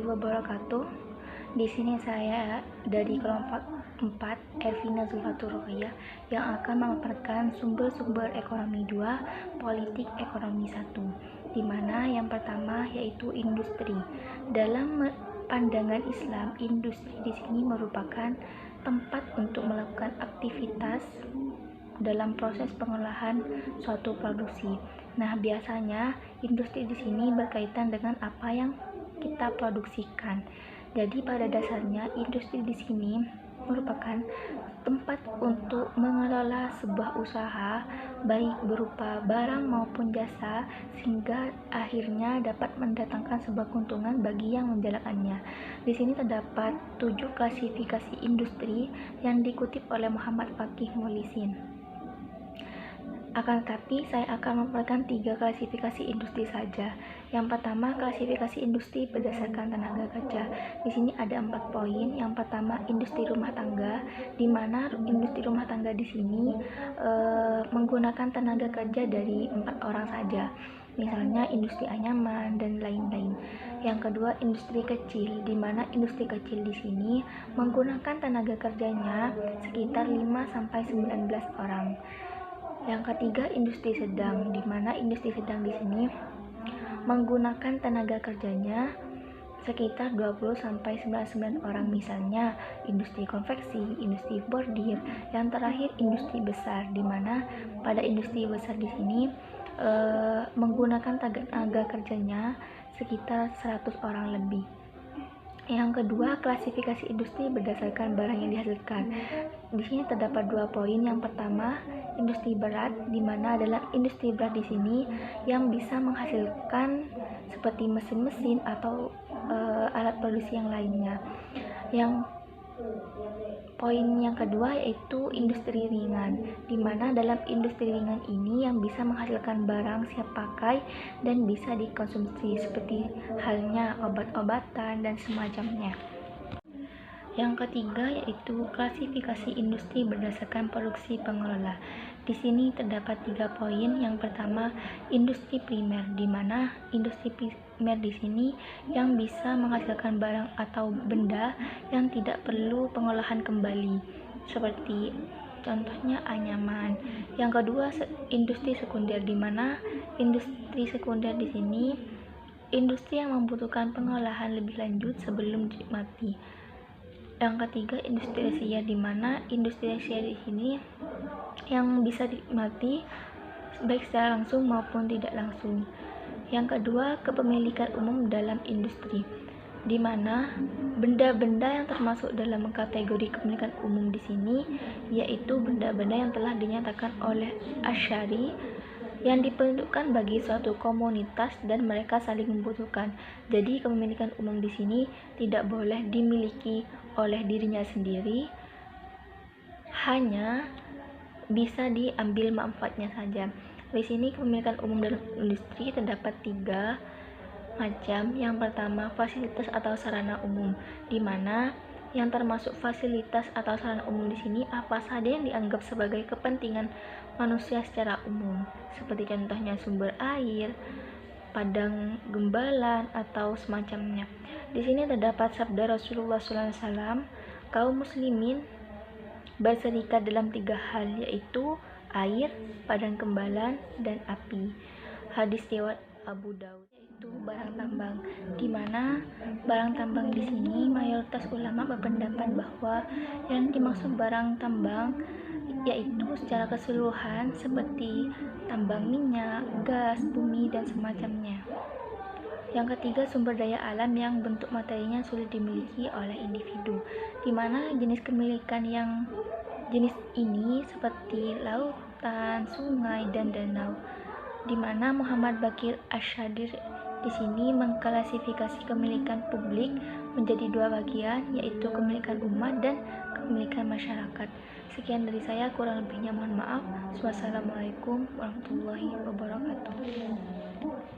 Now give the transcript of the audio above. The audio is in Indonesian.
warahmatullahi wabarakatuh. Di sini saya dari kelompok 4 Elvina Zulfatur Ruqayyah yang akan memaparkan sumber-sumber ekonomi 2, politik ekonomi 1, di mana yang pertama yaitu industri. Dalam pandangan Islam, industri di sini merupakan tempat untuk melakukan aktivitas dalam proses pengolahan suatu produksi. Nah, biasanya industri di sini berkaitan dengan apa yang kita produksikan. Jadi pada dasarnya industri di sini merupakan tempat untuk mengelola sebuah usaha baik berupa barang maupun jasa sehingga akhirnya dapat mendatangkan sebuah keuntungan bagi yang menjalankannya. Di sini terdapat 7 klasifikasi industri yang dikutip oleh Muhammad Fakih Mulisin. Akan tetapi saya akan memaparkan 3 klasifikasi industri saja. Yang pertama, klasifikasi industri berdasarkan tenaga kerja. Di sini ada 4 poin. Yang pertama, industri rumah tangga, di mana industri rumah tangga di sini menggunakan tenaga kerja dari 4 orang saja. Misalnya industri anyaman dan lain-lain. Yang kedua, industri kecil, di mana industri kecil di sini menggunakan tenaga kerjanya sekitar 5-19 orang. Yang ketiga, industri sedang, di mana industri sedang di sini menggunakan tenaga kerjanya sekitar 20-99 orang, misalnya industri konveksi, industri bordir. Yang terakhir, industri besar, di mana pada industri besar di sini menggunakan tenaga kerjanya sekitar 100 orang lebih. Yang kedua, klasifikasi industri berdasarkan barang yang dihasilkan. Di sini terdapat 2 poin. Yang pertama, industri berat, di mana dalam industri berat di sini yang bisa menghasilkan seperti mesin-mesin atau alat produksi yang lainnya. Yang poin yang kedua yaitu industri ringan, di mana dalam industri ringan ini yang bisa menghasilkan barang siap pakai dan bisa dikonsumsi seperti halnya obat-obatan dan semacamnya. Yang ketiga yaitu klasifikasi industri berdasarkan produksi pengelola. Di sini terdapat 3 poin. Yang pertama, industri primer, di mana industri primer di sini yang bisa menghasilkan barang atau benda yang tidak perlu pengolahan kembali, seperti contohnya anyaman. Yang kedua, industri sekunder, di mana industri sekunder di sini industri yang membutuhkan pengolahan lebih lanjut sebelum dinikmati. Yang ketiga, industri tersier, di mana industri tersier di sini yang bisa dinikmati baik secara langsung maupun tidak langsung. Yang kedua, kepemilikan umum dalam industri, di mana benda-benda yang termasuk dalam kategori kepemilikan umum di sini yaitu benda-benda yang telah dinyatakan oleh Asy'ari yang diperuntukkan bagi suatu komunitas dan mereka saling membutuhkan. Jadi kepemilikan umum di sini tidak boleh dimiliki oleh dirinya sendiri, hanya bisa diambil manfaatnya saja. Di sini kepemilikan umum dalam industri terdapat 3 macam. Yang pertama, fasilitas atau sarana umum, di mana yang termasuk fasilitas atau sarana umum di sini apa saja yang dianggap sebagai kepentingan manusia secara umum, seperti contohnya sumber air, padang gembalan atau semacamnya. Di sini terdapat sabda Rasulullah SAW, kaum muslimin berserikat dalam 3 hal, yaitu air, padang gembalan, dan api. Hadis riwayat Abu Daud. Yaitu barang tambang, di mana barang tambang di sini mayoritas ulama berpendapat bahwa yang dimaksud barang tambang yaitu secara keseluruhan seperti tambang minyak, gas, bumi, dan semacamnya. Yang ketiga, sumber daya alam yang bentuk materinya sulit dimiliki oleh individu, di mana jenis kepemilikan yang jenis ini seperti lautan, sungai, dan danau, di mana Muhammad Bakir Asy'ari di sini mengklasifikasi kepemilikan publik menjadi 2 bagian, yaitu kepemilikan umat dan kepemilikan masyarakat. Sekian dari saya, kurang lebihnya mohon maaf. Wassalamualaikum warahmatullahi wabarakatuh.